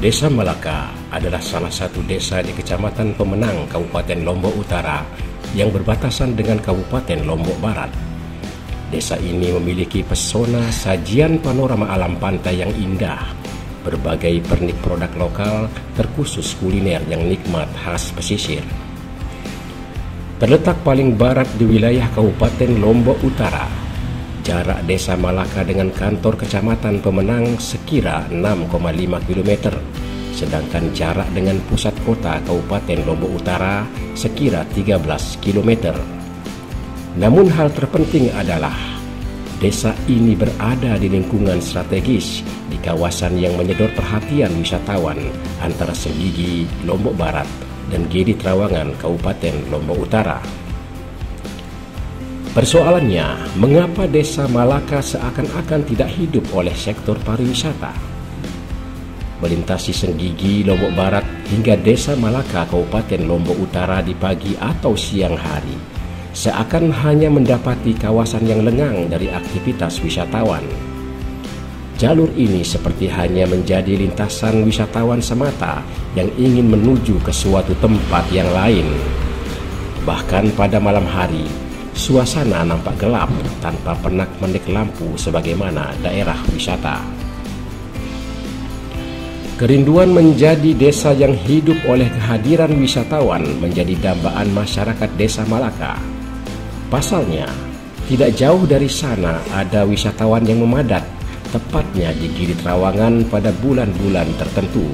Desa Malaka adalah salah satu desa di Kecamatan Pemenang, Kabupaten Lombok Utara yang berbatasan dengan Kabupaten Lombok Barat. Desa ini memiliki pesona sajian panorama alam pantai yang indah, berbagai pernik produk lokal, terkhusus kuliner yang nikmat khas pesisir. Terletak paling barat di wilayah Kabupaten Lombok Utara, jarak Desa Malaka dengan kantor Kecamatan Pemenang sekira 6,5 km, sedangkan jarak dengan pusat kota Kabupaten Lombok Utara sekira 13 km. Namun hal terpenting adalah desa ini berada di lingkungan strategis di kawasan yang menyedot perhatian wisatawan antara Senggigi, Lombok Barat, dan Gili Trawangan, Kabupaten Lombok Utara. Persoalannya, mengapa Desa Malaka seakan-akan tidak hidup oleh sektor pariwisata? Melintasi Senggigi, Lombok Barat hingga Desa Malaka, Kabupaten Lombok Utara di pagi atau siang hari, seakan hanya mendapati kawasan yang lengang dari aktivitas wisatawan. Jalur ini seperti hanya menjadi lintasan wisatawan semata yang ingin menuju ke suatu tempat yang lain. Bahkan pada malam hari, suasana nampak gelap tanpa pernak-pernik lampu sebagaimana daerah wisata. Kerinduan menjadi desa yang hidup oleh kehadiran wisatawan menjadi dambaan masyarakat Desa Malaka. Pasalnya, tidak jauh dari sana ada wisatawan yang memadat, tepatnya di Gili Trawangan pada bulan-bulan tertentu.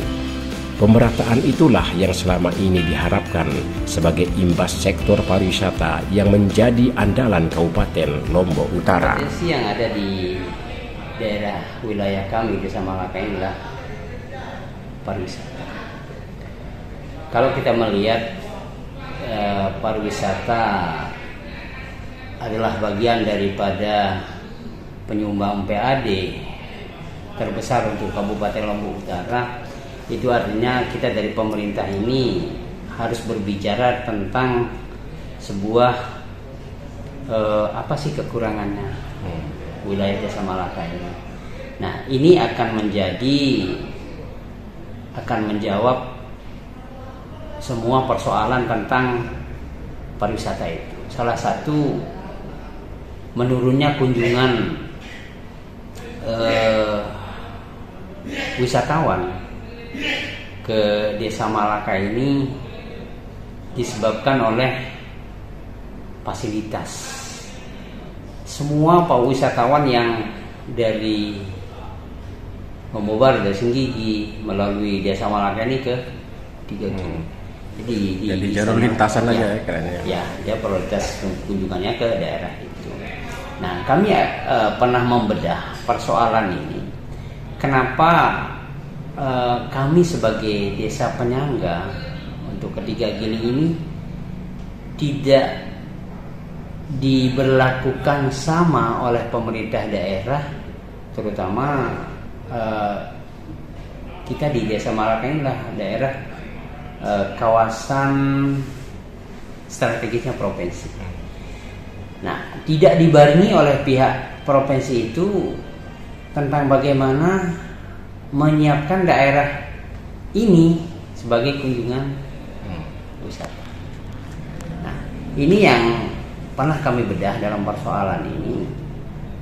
Pemerataan itulah yang selama ini diharapkan sebagai imbas sektor pariwisata yang menjadi andalan Kabupaten Lombok Utara. Potensi yang ada di daerah wilayah kami Desa Malaka inilah pariwisata. Kalau kita melihat pariwisata adalah bagian daripada penyumbang PAD terbesar untuk Kabupaten Lombok Utara, itu artinya kita dari pemerintah ini harus berbicara tentang sebuah apa sih kekurangannya wilayah Desa Malaka ini. Nah, ini akan menjawab semua persoalan tentang pariwisata itu. Salah satu, menurunnya kunjungan wisatawan ke Desa Malaka ini disebabkan oleh fasilitas. Semua wisatawan yang dari Lombok dari Senggigi melalui Desa Malaka ini ke tiga Jadi jalur lintasan aja ya kayaknya. Ya, dia prioritas kunjungannya ke daerah itu. Nah, kami pernah membedah persoalan ini. Kenapa kami sebagai desa penyangga untuk ketiga Gili ini tidak diberlakukan sama oleh pemerintah daerah, terutama kita di Desa Malaka inilah daerah kawasan strategisnya provinsi. Nah, tidak dibarengi oleh pihak provinsi itu tentang bagaimana menyiapkan daerah ini sebagai kunjungan wisata. Nah, ini yang pernah kami bedah dalam persoalan ini.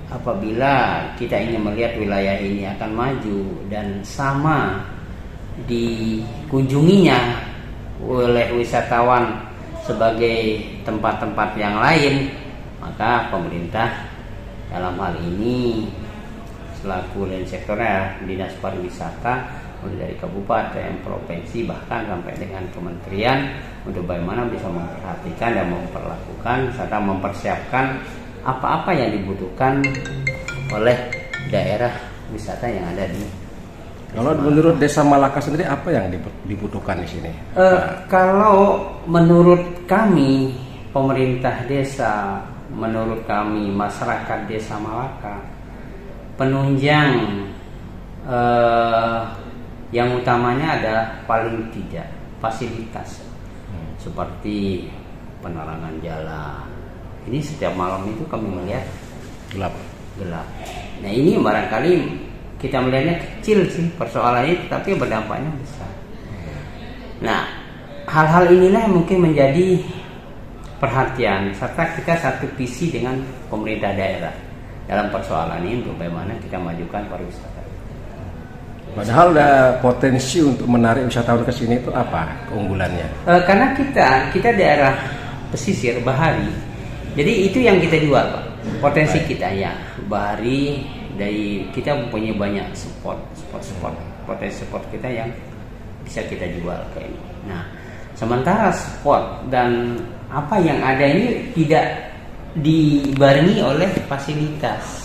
Apabila kita ingin melihat wilayah ini akan maju dan sama dikunjunginya oleh wisatawan sebagai tempat-tempat yang lain, maka pemerintah dalam hal ini selaku lain sektornya Dinas Pariwisata mulai dari kabupaten, provinsi, bahkan sampai dengan kementerian untuk bagaimana bisa memperhatikan dan memperlakukan serta mempersiapkan apa-apa yang dibutuhkan oleh daerah wisata yang ada di. Kalau menurut Desa Malaka sendiri apa yang dibutuhkan di sini? Kalau menurut kami pemerintah desa, menurut kami masyarakat Desa Malaka, penunjang yang utamanya ada paling tidak fasilitas seperti penerangan jalan. Ini setiap malam itu kami melihat gelap. Nah, ini barangkali kita melihatnya kecil sih persoalan ini, tapi berdampaknya besar. Nah, hal-hal inilah yang mungkin menjadi perhatian serta kita satu visi dengan pemerintah daerah dalam persoalan ini untuk bagaimana kita majukan pariwisata. Padahal ada potensi untuk menarik wisatawan ke sini, itu apa keunggulannya? Karena kita daerah pesisir bahari, jadi itu yang kita jual, Pak. Potensi kita ya bahari, dari kita mempunyai banyak spot, potensi spot kita yang bisa kita jual ke ini. Nah, sementara spot dan apa yang ada ini tidak dibarengi oleh fasilitas.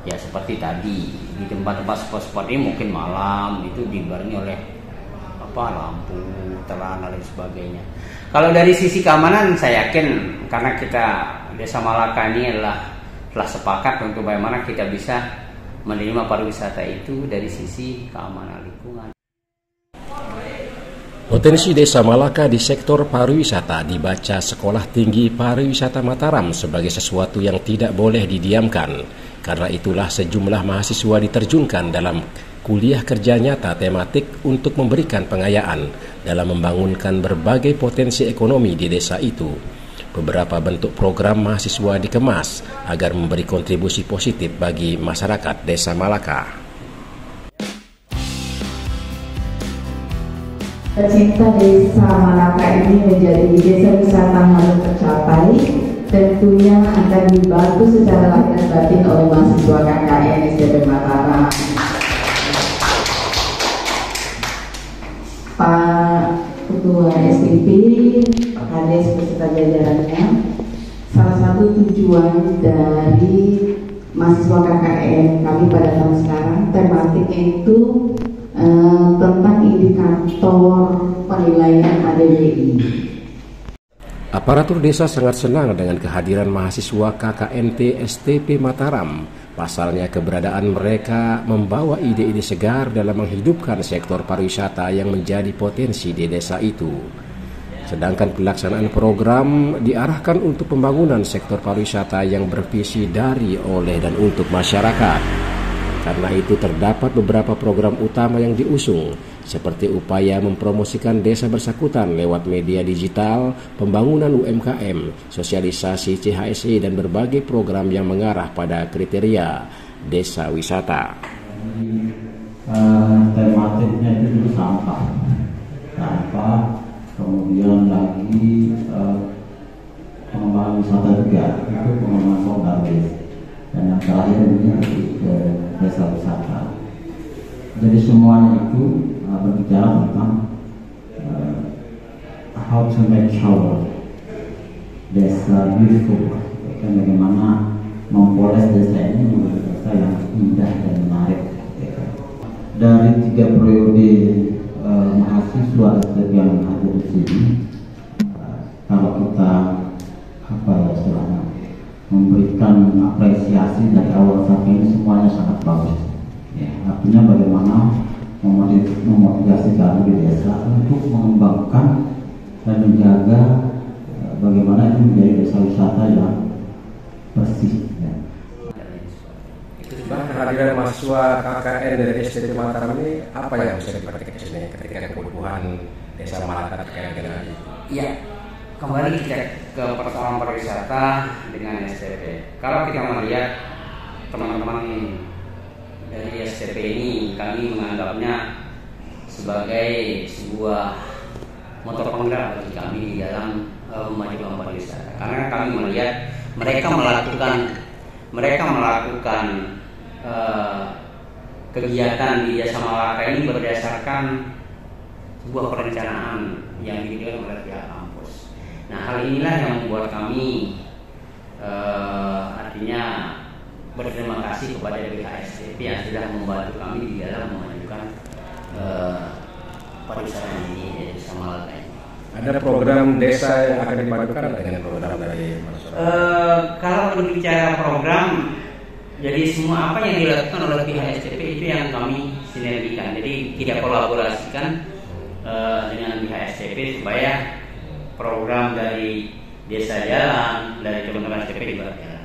Ya seperti tadi di tempat-tempat spot-spot ini mungkin malam itu dibarengi oleh lampu, terang dan lain sebagainya. Kalau dari sisi keamanan saya yakin karena kita Desa Malaka ini telah sepakat untuk bagaimana kita bisa menerima pariwisata itu dari sisi keamanan lingkungan. Potensi Desa Malaka di sektor pariwisata dibaca Sekolah Tinggi Pariwisata Mataram sebagai sesuatu yang tidak boleh didiamkan. Karena itulah sejumlah mahasiswa diterjunkan dalam kuliah kerja nyata tematik untuk memberikan pengayaan dalam membangunkan berbagai potensi ekonomi di desa itu. Beberapa bentuk program mahasiswa dikemas agar memberi kontribusi positif bagi masyarakat Desa Malaka. Tercipta Desa Malaka ini menjadi desa wisata harus tercapai, tentunya akan dibantu secara lahir dan batin oleh mahasiswa KKN STP Mataram. Pak Ketua STP, Pak Kades beserta jajarannya, salah satu tujuan dari mahasiswa KKN kami pada tahun sekarang tematiknya itu tentang indikator penilaian ADBI. Aparatur desa sangat senang dengan kehadiran mahasiswa KKNT STP Mataram. Pasalnya keberadaan mereka membawa ide-ide segar dalam menghidupkan sektor pariwisata yang menjadi potensi di desa itu. Sedangkan pelaksanaan program diarahkan untuk pembangunan sektor pariwisata yang bervisi dari, oleh, dan untuk masyarakat. Karena itu terdapat beberapa program utama yang diusung, seperti upaya mempromosikan desa bersangkutan lewat media digital, pembangunan UMKM, sosialisasi CHSE, dan berbagai program yang mengarah pada kriteria desa wisata. Tematiknya itu sampah, kemudian lagi pengembangan wisata juga, itu pengembangan Ponggalis, dan yang terakhir ini lebih ke desa wisata. Jadi semuanya itu berbicara tentang how to make our desa beautiful, dan bagaimana mempoles desa ini menjadi desa yang indah dan menarik. Dari 3 periode mahasiswa yang ada di sini, kalau kita istilahnya memberikan apresiasi dari awal sampai ini semuanya sangat bagus. Ya, artinya bagaimana memotivasi kami di desa untuk mengembangkan dan menjaga bagaimana itu menjadi desa wisata yang bersih. Ya. Nah, kehadiran mahasiswa KKN dari STP Mataram ini apa yang bisa diperhatikan di sini ketika kebutuhan Desa Malaka terkait dengan itu? Iya, kembali kita ke persoalan pariwisata dengan STP. Kalau kita melihat teman-teman dari STP ini, kami menganggapnya sebagai sebuah motor penggerak bagi kami di dalam memajukan pariwisata. Karena kami melihat mereka melakukan kegiatan di Desa Malaka ini berdasarkan sebuah perencanaan yang dilakukan oleh pihak kampus. Nah, hal inilah yang membuat kami artinya berterima kasih kepada BHSTP yang sudah membantu kami di dalam memajukan pariwisata ini di Desa Malaka ini. Ada program desa yang akan dipadukan dengan program dari kalau berbicara program, jadi semua apa yang dilakukan oleh pihak STP itu yang kami sinergikan. Jadi kita kolaborasikan dengan pihak STP supaya program dari desa jalan, dari teman-teman STP juga jalan.